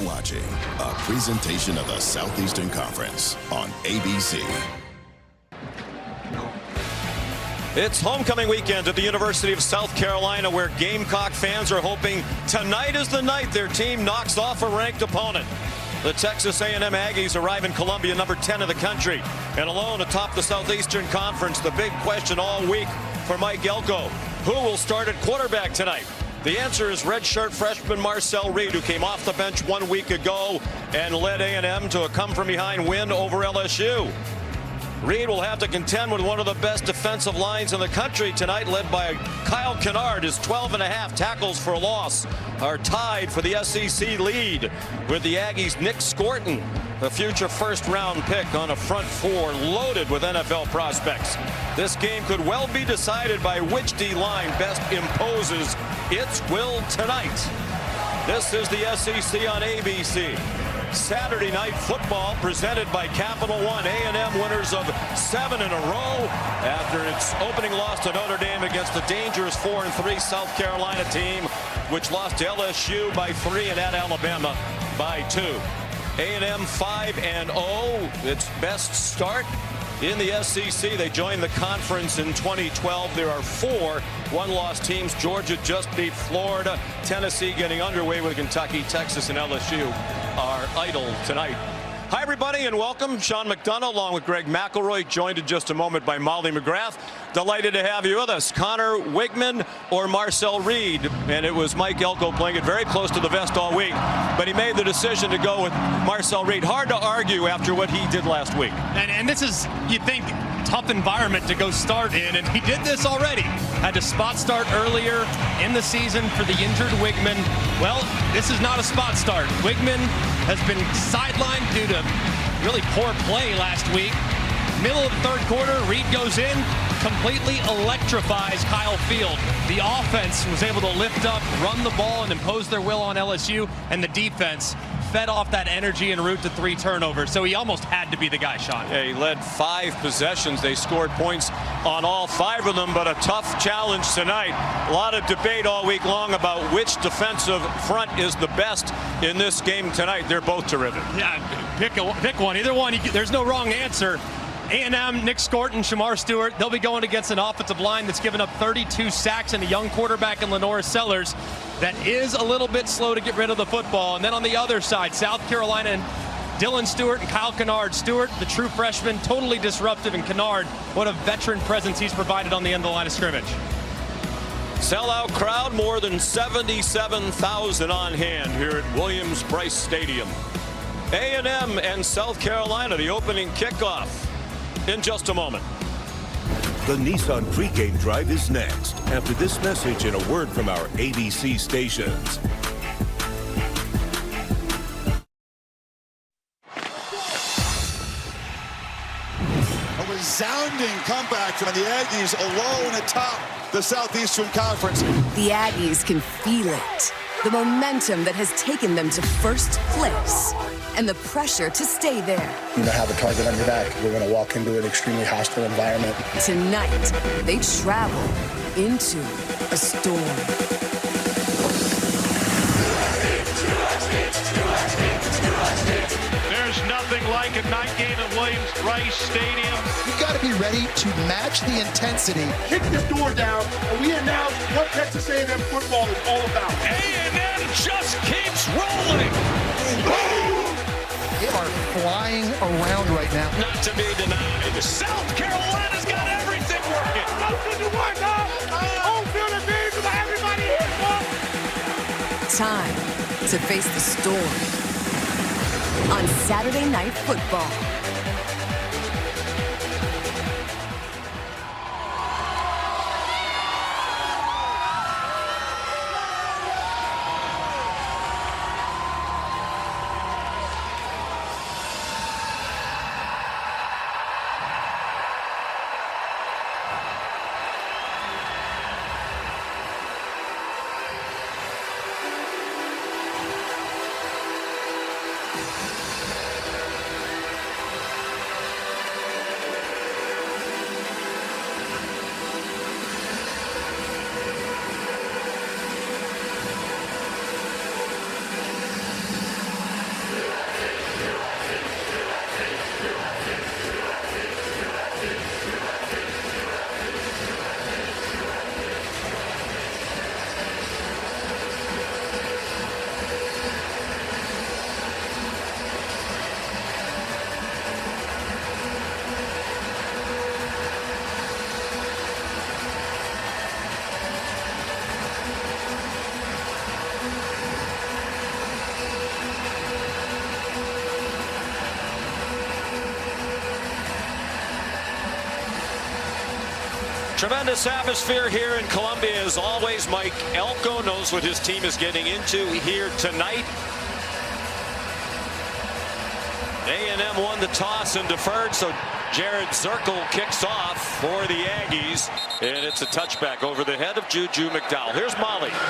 You're watching a presentation of the Southeastern Conference on ABC. It's homecoming weekend at the University of South Carolina, where Gamecock fans are hoping tonight is the night their team knocks off a ranked opponent. The Texas A&M Aggies arrive in Columbia, number 10 in the country, and alone atop the Southeastern Conference. The big question all week for Mike Elko: who will start at quarterback tonight? The answer is redshirt freshman Marcel Reed, who came off the bench 1 week ago and led A&M to a come-from-behind win over LSU. Reed will have to contend with one of the best defensive lines in the country tonight, led by Kyle Kennard. His 12.5 tackles for loss are tied for the SEC lead with the Aggies' Nick Scorton, the future first-round pick, on a front four loaded with NFL prospects. This game could well be decided by which D-line best imposes its will tonight. This is the SEC on ABC. Saturday night football presented by Capital One. A&M winners of 7 in a row after its opening loss to Notre Dame against the dangerous 4-3 South Carolina team, which lost to LSU by 3 and at Alabama by 2. A&M 5-0, its best start in the SEC. They joined the conference in 2012. There are 4 one-loss teams. Georgia just beat Florida. Tennessee getting underway with Kentucky. Texas and LSU are idle tonight. Hi, everybody, and welcome. Sean McDonough along with Greg McElroy, joined in just a moment by Molly McGrath. Delighted to have you with us. Connor Wigman or Marcel Reed? And it was Mike Elko playing it very close to the vest all week, but he made the decision to go with Marcel Reed. Hard to argue after what he did last week. And this is, you'd think, tough environment to go start in, and he did this already. Had to spot start earlier in the season for the injured Wigman. Well, this is not a spot start. Wigman has been sidelined due to really poor play last week. Middle of the third quarter, Reed goes in, completely electrifies Kyle Field. The offense was able to lift up, run the ball, and impose their will on LSU, and the defense fed off that energy en route to 3 turnovers. So he almost had to be the guy, Sean. Yeah, he led 5 possessions. They scored points on all 5 of them, but a tough challenge tonight. A lot of debate all week long about which defensive front is the best in this game tonight. They're both terrific. Yeah, pick one. Either one. There's no wrong answer. A&M, Nick Scorton, Shamar Stewart, they'll be going against an offensive line that's given up 32 sacks and a young quarterback in Lenora Sellers that is a little bit slow to get rid of the football. And then on the other side, South Carolina and Dylan Stewart and Kyle Kennard. Stewart, the true freshman, totally disruptive, and Kennard, what a veteran presence he's provided on the end of the line of scrimmage. Sellout crowd, more than 77,000 on hand here at Williams-Brice Stadium. A&M and South Carolina, the opening kickoff in just a moment. The Nissan pregame drive is next, after this message and a word from our ABC stations. A resounding comeback from the Aggies, alone atop the Southeastern Conference. The Aggies can feel it. The momentum that has taken them to first place, and the pressure to stay there. You know, have a target on your back. We're going to walk into an extremely hostile environment. Tonight, they travel into a storm. There's nothing like a night game at Williams-Brice Stadium. You've got to be ready to match the intensity. Kick the door down, and we announce what Texas A&M football is all about. A&M just keeps rolling. They are flying around right now. Not to be denied. South Carolina's got everything working. Time to face the storm on Saturday Night Football. Tremendous atmosphere here in Columbia as always. Mike Elko knows what his team is getting into here tonight. A&M won the toss and deferred, so Jared Zirkle kicks off for the Aggies, and it's a touchback over the head of Juju McDowell. Here's Molly.